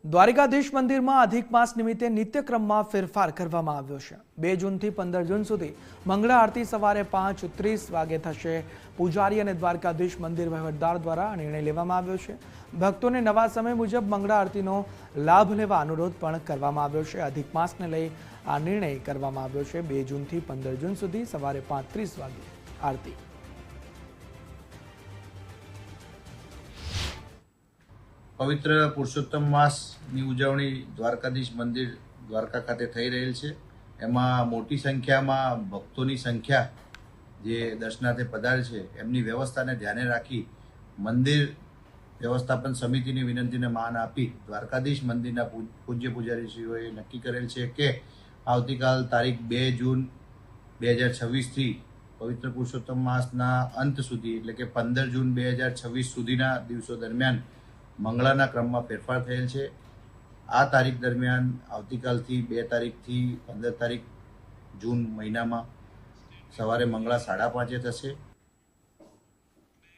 દ્વારિકાધીશ મંદિરમાં અધિક માસ નિમિત્તે નિત્યક્રમમાં ફેરફાર કરવામાં આવ્યો છે। 2 જૂનથી 15 જૂન સુધી મંગળા આરતી સવારે 5:30 વાગે થશે। પૂજારી અને દ્વારકાધીશ મંદિર વહીવટદાર દ્વારા આ નિર્ણય લેવામાં આવ્યો છે। ભક્તોને નવા સમય મુજબ મંગળા આરતીનો લાભ લેવા અનુરોધ પણ કરવામાં આવ્યો છે। અધિક માસને લઈ આ નિર્ણય કરવામાં આવ્યો છે। 2 જૂનથી 15 જૂન સુધી સવારે 5:30 વાગે આરતી। पवित्र पुरुषोत्तम मासनी उजवणी द्वारकाधीश मंदिर द्वारका खाते थई रहेल छे। एमां मोटी संख्यामां भक्तोनी संख्या जे दर्शनार्थे पधारे छे एमनी व्यवस्थाने ध्याने राखी मंदिर व्यवस्थापन समितिनी विनंतीने मान आपी द्वारकाधीश मंदिरना पूज्य पुजारीश्रीओए नक्की करेल छे के आवतीकाल तारीख 2 जून 2026 थी पवित्र पुरुषोत्तम मासना अंत सुधी एटले के 15 जून 2026 सुधीना दिवसों दरमियान मंगळाना क्रममां फेरफार थयेल छे। आ तारीख दरमियान आवतीकालथी 2 तारीखथी 15 तारीख जून महीनामां सवारे मंगळा 5:30 थशे।